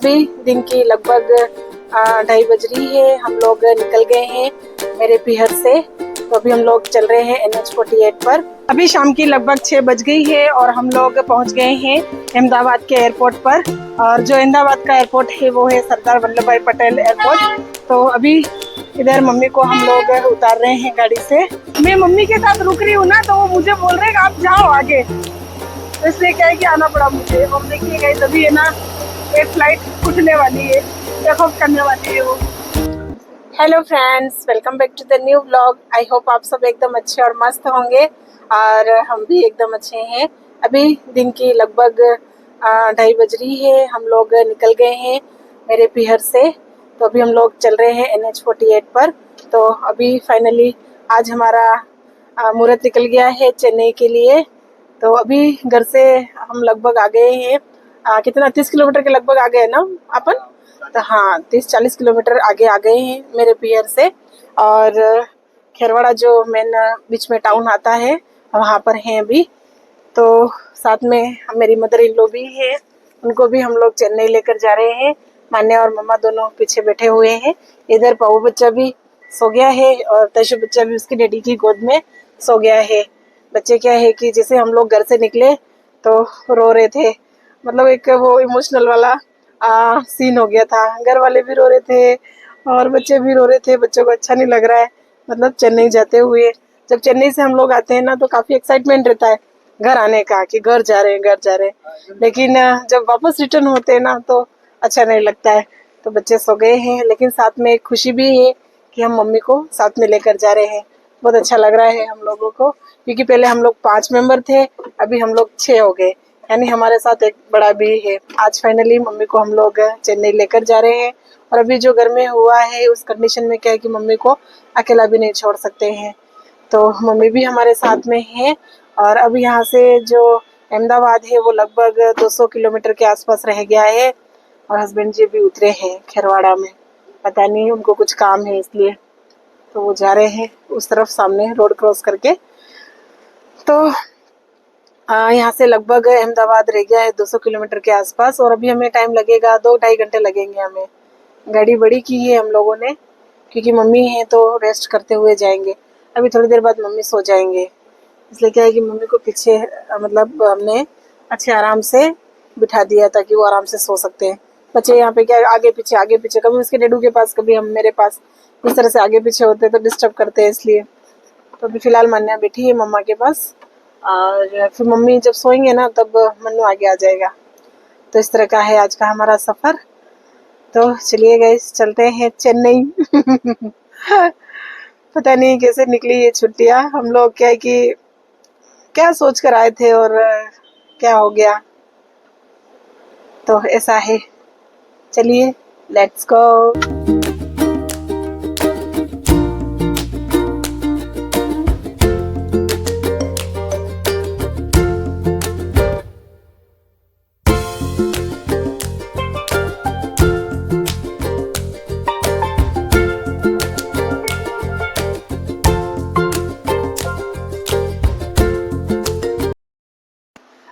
अभी दिन की लगभग 2:30 बज रही है। हम लोग निकल गए हैं मेरे पीहर से। तो अभी हम लोग चल रहे हैं NH-48 पर। अभी शाम की लगभग 6 बज गई है और हम लोग पहुंच गए हैं अहमदाबाद के एयरपोर्ट पर। और जो अहमदाबाद का एयरपोर्ट है वो है सरदार वल्लभ भाई पटेल एयरपोर्ट। तो अभी इधर मम्मी को हम लोग उतार रहे हैं गाड़ी से। मैं मम्मी के साथ रुक रही हूँ ना, तो वो मुझे बोल रहे हैं आप जाओ आगे, तो इसलिए क्या है कि आना पड़ा मुझे। और देखिए गाइस, अभी है ना एक फ्लाइट उठने वाली है, टेक ऑफ करने वाली है वो। Hello friends, welcome back to the new vlog. I hope आप सब एकदम अच्छे और मस्त होंगे और हम भी एकदम अच्छे हैं। अभी दिन की लगभग 2:30 बज रही है। हम लोग निकल गए हैं मेरे पीहर से। तो अभी हम लोग चल रहे हैं NH-48 पर। तो अभी फाइनली आज हमारा मुहूर्त निकल गया है चेन्नई के लिए। तो अभी घर से हम लगभग आ गए हैं, कितना 30 किलोमीटर के लगभग आ गए ना अपन। तो हाँ, 30-40 किलोमीटर आगे आ गए हैं मेरे पीहर से। और खेरवाड़ा जो मेन बीच में टाउन आता है वहाँ पर हैं अभी। तो साथ में मेरी मदर इन लॉ भी है, उनको भी हम लोग चेन्नई लेकर जा रहे हैं। मान्या और मम्मा दोनों पीछे बैठे हुए हैं। इधर पाऊ बच्चा भी सो गया है और तैशु बच्चा भी उसकी डैडी की गोद में सो गया है। बच्चे क्या है कि जैसे हम लोग घर से निकले तो रो रहे थे, मतलब एक वो इमोशनल वाला सीन हो गया था। घर वाले भी रो रहे थे और बच्चे भी रो रहे थे। बच्चों को अच्छा नहीं लग रहा है, मतलब चेन्नई जाते हुए। जब चेन्नई से हम लोग आते हैं ना तो काफी एक्साइटमेंट रहता है घर आने का, कि घर जा रहे हैं घर जा रहे हैं। लेकिन जब वापस रिटर्न होते हैं ना तो अच्छा नहीं लगता है। तो बच्चे सो गए हैं, लेकिन साथ में एक खुशी भी है कि हम मम्मी को साथ में लेकर जा रहे हैं। बहुत अच्छा लग रहा है हम लोगों को, क्योंकि पहले हम लोग 5 मेंबर थे, अभी हम लोग 6 हो गए, यानी हमारे साथ एक बड़ा भी है। आज फाइनली मम्मी को हम लोग चेन्नई लेकर जा रहे हैं। और अभी जो घर में हुआ है उस कंडीशन में क्या है कि मम्मी को अकेला भी नहीं छोड़ सकते हैं। तो मम्मी भी हमारे साथ में है। और अब यहाँ से जो अहमदाबाद है वो लगभग 200 किलोमीटर के आसपास रह गया है। और हस्बैंड जी भी उतरे हैं खेरवाड़ा में, पता नहीं उनको कुछ काम है इसलिए। तो वो जा रहे हैं उस तरफ सामने रोड क्रॉस करके। तो यहाँ से लगभग अहमदाबाद रह गया है 200 किलोमीटर के आसपास। और अभी हमें टाइम लगेगा, 2-2.5 घंटे लगेंगे हमें। गाड़ी बड़ी की है हम लोगों ने, क्योंकि मम्मी है तो रेस्ट करते हुए जाएंगे। अभी थोड़ी देर बाद मम्मी सो जाएंगे, इसलिए क्या है कि मम्मी को पीछे मतलब हमने अच्छे आराम से बिठा दिया ताकि वो आराम से सो सकते हैं। बच्चे यहाँ पे क्या आगे पीछे, कभी उसके डेडू के पास, कभी हम मेरे पास, इस तरह से आगे पीछे होते तो डिस्टर्ब करते हैं इसलिए। तो अभी फिलहाल मान्या बैठी है मम्मा के पास, और फिर मम्मी जब सोएंगे ना तब मन्नू आगे आ जाएगा। तो इस तरह का है आज का हमारा सफर। तो चलिए गाइस, चलते हैं चेन्नई। पता नहीं कैसे निकली ये छुट्टियां। हम लोग क्या है कि क्या सोच कर आए थे और क्या हो गया, तो ऐसा है। चलिए लेट्स गो।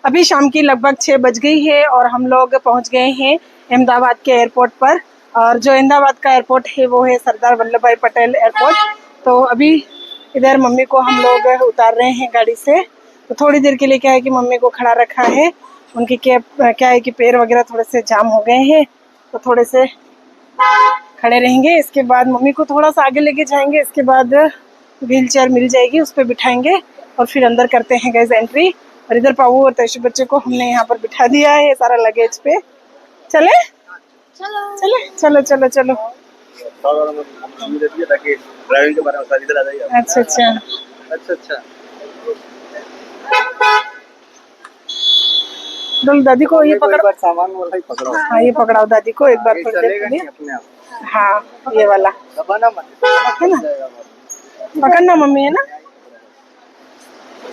अभी शाम की लगभग 6 बज गई है और हम लोग पहुंच गए हैं अहमदाबाद के एयरपोर्ट पर। और जो अहमदाबाद का एयरपोर्ट है वो है सरदार वल्लभ भाई पटेल एयरपोर्ट। तो अभी इधर मम्मी को हम लोग उतार रहे हैं गाड़ी से। तो थोड़ी देर के लिए क्या है कि मम्मी को खड़ा रखा है, उनकी क्या है कि पैर वगैरह थोड़े से जाम हो गए हैं, तो थोड़े से खड़े रहेंगे। इसके बाद मम्मी को थोड़ा सा आगे लेके जाएंगे, इसके बाद व्हील चेयर मिल जाएगी, उस पर बिठाएंगे और फिर अंदर करते हैं गैस एंट्री। और इधर पाऊ और तैशु बच्चे को हमने यहाँ पर बिठा दिया है सारा लगेज पे। चले चले चलो चलो चलो। अच्छा अच्छा अच्छा अच्छा। दादी को ये पकड़, सामान वाला ही पकड़ाओ। हाँ ये पकड़ाओ दादी को एक बार थोड़ी देर के लिए। हाँ ये वाला है ना, पकड़ना मम्मी, है ना।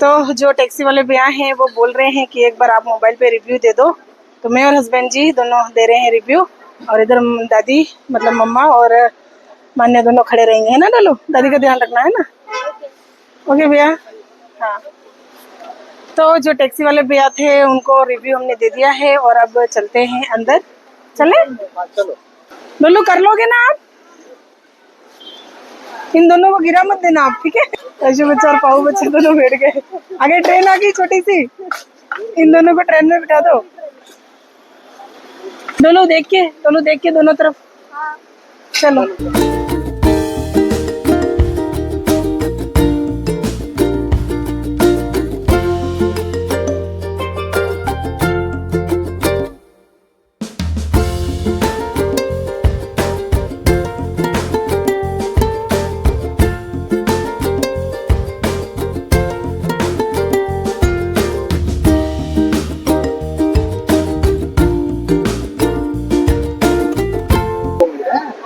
तो जो टैक्सी वाले भैया हैं वो बोल रहे हैं कि एक बार आप मोबाइल पे रिव्यू दे दो। तो मैं और हस्बैंड जी दोनों दे रहे हैं रिव्यू, और इधर दादी मतलब मम्मा और मान्या दोनों खड़े रहेंगे, है ना। डालो, दादी का ध्यान रखना, है ना। ओके भैया। हाँ, तो जो टैक्सी वाले भैया थे उनको रिव्यू हमने दे दिया है और अब चलते हैं अंदर चले चलो। डोलू, कर लोगे ना आप? इन दोनों को गिरा मत देना आप, ठीक है? ऐसे बच्चा और पाऊ बच्चा दोनों बैठ गए। आगे ट्रेन आ गई छोटी सी, इन दोनों को ट्रेन में बिठा दो। दोनों देख के दोनों तरफ। चलो।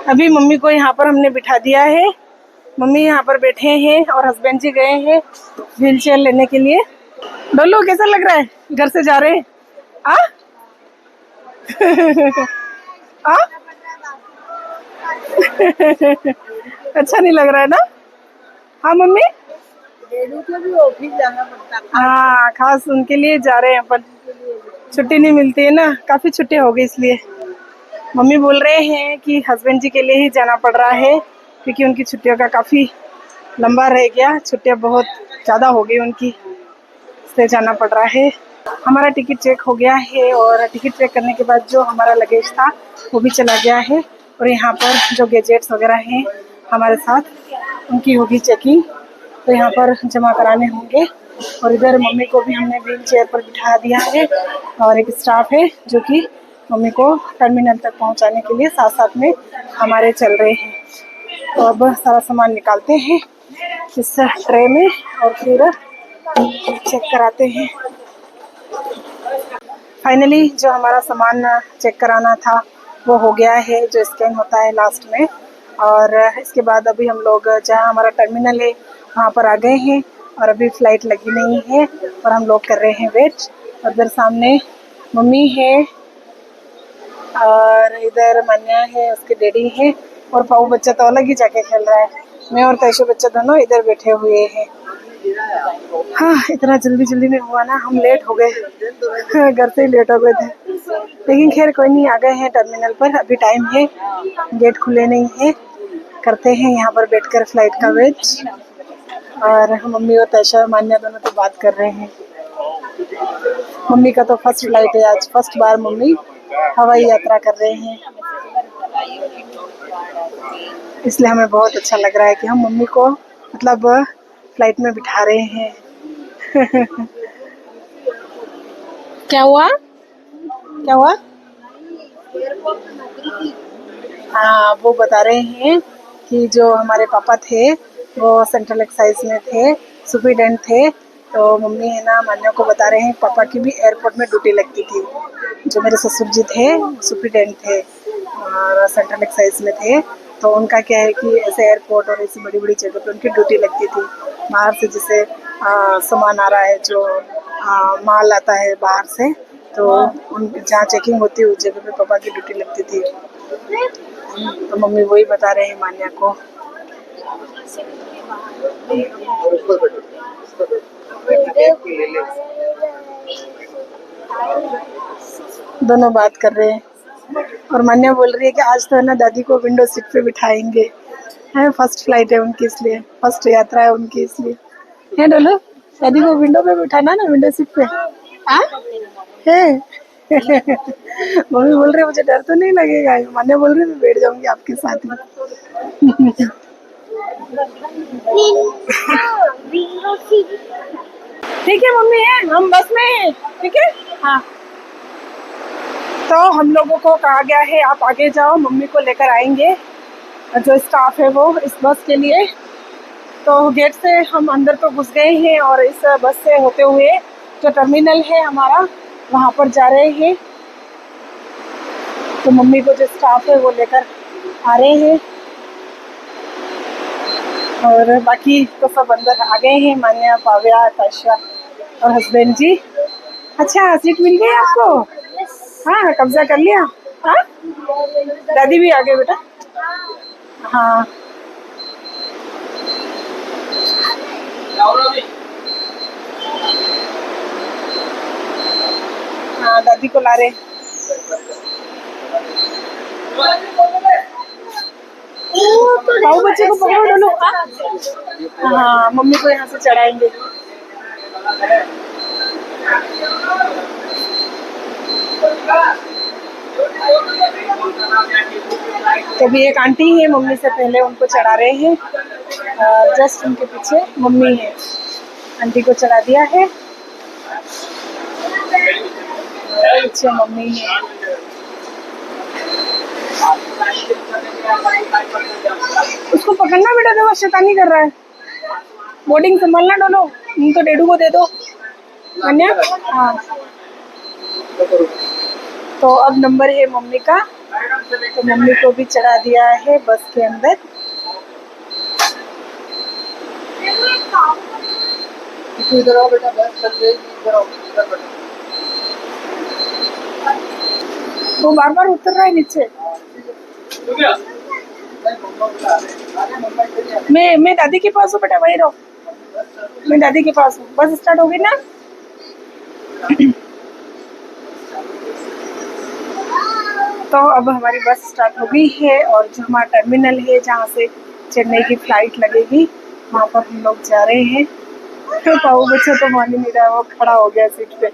अभी मम्मी को यहाँ पर हमने बिठा दिया है। मम्मी यहाँ पर बैठे हैं और हस्बैंड जी गए हैं व्हील चेयर लेने के लिए। डोलू, कैसा लग रहा है घर से जा रहे हैं? आ? आ? अच्छा नहीं लग रहा है ना? हाँ मम्मी, को भी ऑफिस जाना पड़ता है। हाँ खास उनके लिए जा रहे हैं अपन। छुट्टी नहीं मिलती है ना, काफी छुट्टी हो गई इसलिए। मम्मी बोल रहे हैं कि हस्बैंड जी के लिए ही जाना पड़ रहा है क्योंकि उनकी छुट्टियों का काफ़ी लंबा रह गया, छुट्टियां बहुत ज़्यादा हो गई उनकी, इसलिए जाना पड़ रहा है। हमारा टिकट चेक हो गया है और टिकट चेक करने के बाद जो हमारा लगेज था वो भी चला गया है और यहाँ पर जो गैजेट्स वगैरह हैं हमारे साथ उनकी होगी चेकिंग, तो यहाँ पर जमा कराने होंगे। और इधर मम्मी को भी हमने व्हील चेयर पर बिठा दिया है और एक स्टाफ है जो कि मम्मी को टर्मिनल तक पहुंचाने के लिए साथ साथ में हमारे चल रहे हैं। तो अब सारा सामान निकालते हैं इस ट्रे में और फिर चेक कराते हैं। फाइनली जो हमारा सामान चेक कराना था वो हो गया है, जो स्कैन होता है लास्ट में। और इसके बाद अभी हम लोग जहाँ हमारा टर्मिनल है वहाँ पर आ गए हैं और अभी फ़्लाइट लगी नहीं है और हम लोग कर रहे हैं वेट। और इधर सामने मम्मी है और इधर मन्या है, उसके डैडी है और पाऊ बच्चा तो अलग ही जाके खेल रहा है। मैं और तैशु बच्चा दोनों इधर बैठे हुए हैं। हाँ, इतना जल्दी जल्दी में हुआ ना, हम लेट हो गए, घर से ही लेट हो गए थे, लेकिन खैर कोई नहीं, आ गए हैं टर्मिनल पर। अभी टाइम है, गेट खुले नहीं है, करते हैं यहाँ पर बैठकर फ्लाइट का वेट। और मम्मी और तैशा मान्या दोनों तो बात कर रहे हैं। मम्मी का तो फर्स्ट फ्लाइट है आज, फर्स्ट बार मम्मी हवाई यात्रा कर रहे हैं, इसलिए हमें बहुत अच्छा लग रहा है कि हम मम्मी को मतलब फ्लाइट में बिठा रहे हैं। क्या हुआ? क्या हुआ? हाँ, वो बता रहे हैं कि जो हमारे पापा थे वो सेंट्रल एक्साइज में थे, सुपरिटेंडेंट थे, तो मम्मी है ना मान्या को बता रहे हैं पापा की भी एयरपोर्ट में ड्यूटी लगती थी। जो मेरे ससुर जी थे सुपरिटेंडेंट थे और सेंट्रल एक्साइज में थे, तो उनका क्या है कि ऐसे एयरपोर्ट और ऐसी बड़ी बड़ी जगह पे उनकी ड्यूटी लगती थी। बाहर से जैसे सामान आ रहा है, जो माल आता है बाहर से, तो उन जहाँ चेकिंग होती है उस जगह पे पापा की ड्यूटी लगती थी। तो मम्मी वही बता रहे हैं मान्या को। दोनों बात कर रहे हैं और मान्या बोल रही है कि आज तो है ना दादी को विंडो सीट पे बिठाएंगे, है फर्स्ट फ्लाइट है उनकी, इसलिए फर्स्ट यात्रा है उनकी, इसलिए है डोलो, दादी को विंडो पे बिठाना ना, विंडो सीट पे है। मम्मी बोल रही मुझे डर तो नहीं लगेगा, मान्या बोल रही मैं बैठ जाऊंगी आपके साथ में। ठीक है मम्मी, है हम बस में हैं, ठीक है? हाँ, तो हम लोगों को कहा गया है आप आगे जाओ, मम्मी को लेकर आएंगे जो स्टाफ है वो इस बस के लिए। तो गेट से हम अंदर तो घुस गए हैं और इस बस से होते हुए जो टर्मिनल है हमारा वहाँ पर जा रहे हैं। तो मम्मी को जो स्टाफ है वो लेकर आ रहे हैं और बाकी तो सब अंदर आ गए हैं, मान्या, पाव्या, ताशा और हस्बैंड जी। अच्छा, सीट मिल गई आपको? हाँ, कब्जा कर लिया। हाँ, दादी भी आ गए बेटा। हाँ, हाँ दादी को ला रहे। पाव बच्चे को पकड़ो डोलो। हाँ मम्मी को यहाँ से चढ़ाएंगे। तो अभी एक आंटी है, मम्मी से पहले उनको चढ़ा रहे हैं। जस्ट उनके पीछे मम्मी है, आंटी को चढ़ा दिया है, पीछे मम्मी है। उसको पकड़ना बेटा, देखो शैतानी कर रहा है। बोर्डिंग संभालना डोलो। तो डेडू को दे दो अन्या। हाँ तो अब नंबर है मम्मी का, तो मम्मी को भी चढ़ा दिया है बस के अंदर। इधर आओ बेटा, बस चल रही है, इधर आओ, इधर बैठो। वो बार बार उतर रहा है नीचे। मैं दादी के पास हूँ बेटा, वही रहो। मैं दादी के पास हूँ। बस स्टार्ट होगी ना? तो अब हमारी बस स्टार्ट हो गई है और जो हमारा टर्मिनल है जहाँ से चेन्नई की फ्लाइट लगेगी वहाँ पर हम लोग जा रहे हैं। तो पाऊ बच्चा तो मान ही नहीं रहा, वो खड़ा हो गया सीट पे।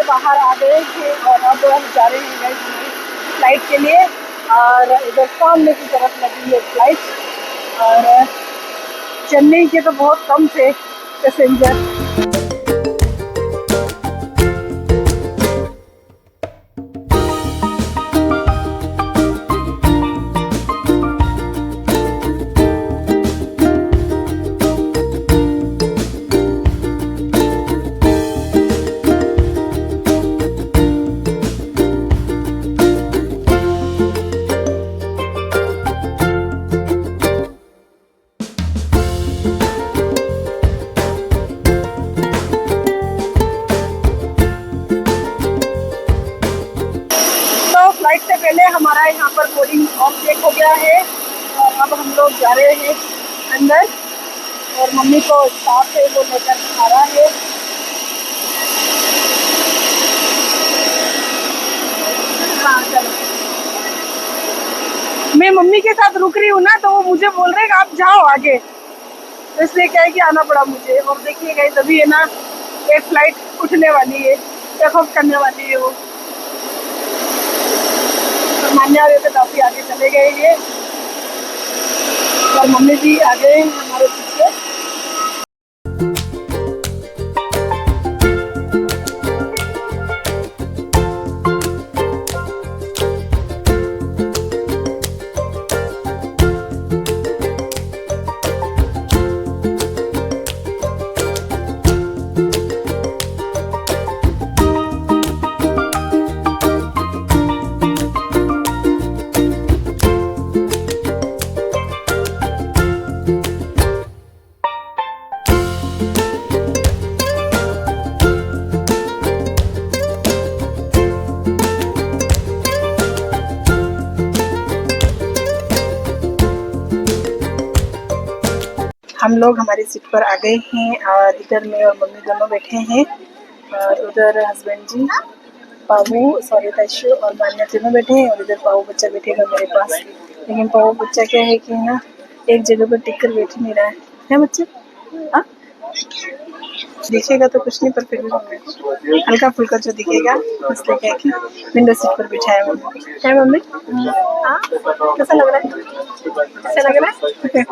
बाहर आ गए थे और अब हम जा रहे हैं फ्लाइट के लिए। और इधर सामने की तरफ लगी है फ्लाइट और चेन्नई के तो बहुत कम थे पैसेंजर। हमारा यहाँ पर बोर्डिंग ऑफ चेक हो गया है और अब हम लोग जा रहे हैं अंदर और मम्मी को स्टाफ है वो लेकर आ रहा है। हाँ चलो, मैं मम्मी के साथ रुक रही हूँ ना, तो वो मुझे बोल रहे हैं आप जाओ आगे, तो इसलिए क्या है कि आना पड़ा मुझे। और देखिए गाइस अभी है ना एक फ्लाइट उठने वाली है, टेक ऑफ करने वाली है वो। तो मान्या वाले तो काफी आगे चले गए हैं और मम्मी भी आ गए हैं हमारे पीछे। हम लोग हमारी सीट पर आ गए हैं और इधर मैं और मम्मी दोनों बैठे हैं और उधर हस्बैंड जी, पाऊ सॉरी तैशु और मान्या तीनों बैठे हैं और इधर पाऊ बच्चा बैठेगा मेरे पास। लेकिन पाऊ बच्चा क्या है कि ना एक जगह पर टिक कर बैठ नहीं रहा है बच्चे। हाँ दिखेगा तो कुछ नहीं, पर फिर भी हल्का फुल्का जो दिखेगा इसलिए क्या है कि विंडो सीट पर बिठाया मम्मी है। मम्मी हाँ कैसा लग रहा है, कैसा लग रहा है?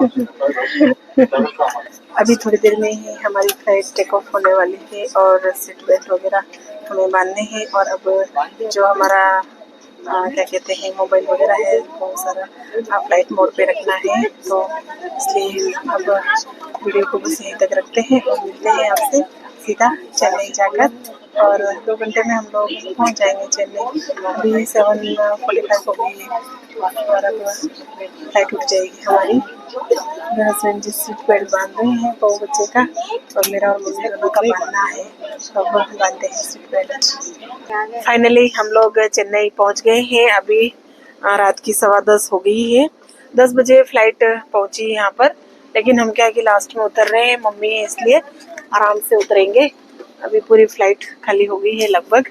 अभी थोड़ी देर में ही हमारी फ्लाइट टेक ऑफ होने वाली है और सीट बेल्ट वगैरह हमें बांधने हैं और अब जो हमारा क्या कहते हैं मोबाइल वगैरह है बहुत सारा फ्लाइट मोड पे रखना है, तो इसलिए अब वीडियो को बस यहीं तक रखते हैं और मिलते हैं आपसे सीधा चेन्नई जाकर। और 2 घंटे में हम लोग पहुंच जाएंगे चेन्नई। अभी 7:45 हो गई है और अब फ्लाइट उठ जाएगी हमारी। मेरे हस्बैंड जी सीट बेल्ट बांध रहे हैं पाऊ बच्चे का और मेरा और मम्मी दोनों का बांधना है, तो अब बांधते हैं सीट बेल्ट। फाइनली हम लोग चेन्नई पहुंच गए हैं। अभी रात की 10:15 हो गई है, 10 बजे फ्लाइट पहुंची यहाँ पर, लेकिन हम क्या है कि लास्ट में उतर रहे हैं, मम्मी है इसलिए आराम से उतरेंगे। अभी पूरी फ्लाइट खाली हो गई है लगभग।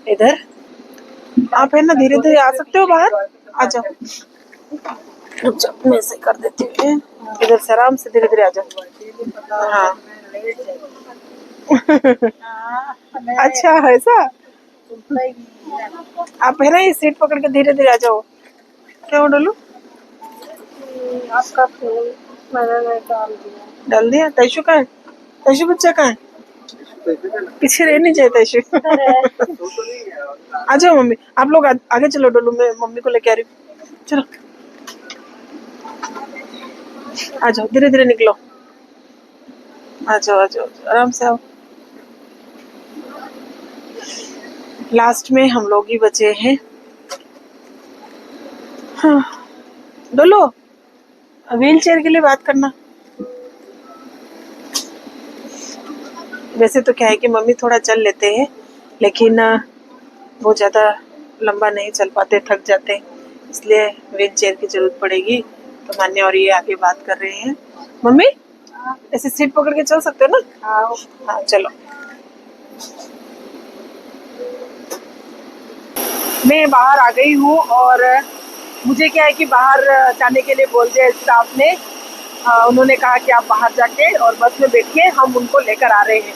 इधर आप है ना धीरे धीरे आ सकते हो बाहर, आ जाओ, रुक जाओ मैं ऐसे कर देती हूँ, इधर से आराम से धीरे धीरे आ जाओ। हाँ अच्छा ऐसा, आप है ना ये सीट पकड़ के धीरे धीरे आ जाओ। क्या डोलू आपका फोन मैंने डाल दिया। तैशु का है, तैशु बच्चा का है, पीछे रह नहीं जाए तैशु। आ जाओ मम्मी, आप लोग आगे चलो, डोलू मैं मम्मी को लेके आ रही हूँ, चलो आ जाओ धीरे धीरे निकलो, आ जाओ आ जाओ आराम से आओ। लास्ट में हम लोग ही बचे हैं। हाँ डोलो व्हील चेयर के लिए बात करना। वैसे तो क्या है कि मम्मी थोड़ा चल लेते हैं, लेकिन वो ज़्यादा लंबा नहीं चल पाते, थक जाते हैं, इसलिए व्हील चेयर की जरूरत पड़ेगी। तो मान्य और ये आगे बात कर रहे हैं। मम्मी ऐसे सीट पकड़ के चल सकते हो ना? हाँ चलो। मैं बाहर आ गई हूँ और मुझे क्या है कि बाहर जाने के लिए बोल दिया स्टाफ ने। उन्होंने कहा कि आप बाहर जाके और बस में बैठ के हम उनको लेकर आ रहे हैं।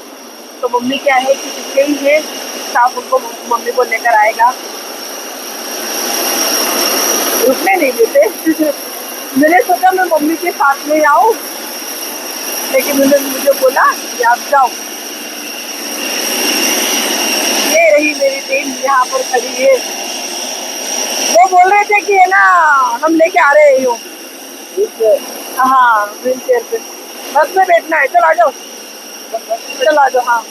तो मम्मी क्या है कि रुक गई है, स्टाफ उनको मम्मी को लेकर आएगा। रुकने नहीं देते। मैंने सोचा मैं मम्मी के साथ में आऊँ, लेकिन उन्होंने मुझे बोला कि आप जाओ। ये रही मेरी टीम यहाँ पर खड़ी है। वो बोल रहे थे कि है ना हम लेके आ रहे हैं यूँ। हाँ व्हील चेयर पे, बस में बैठना है। चलो आ जाओ, चलो आ जाओ। हाँ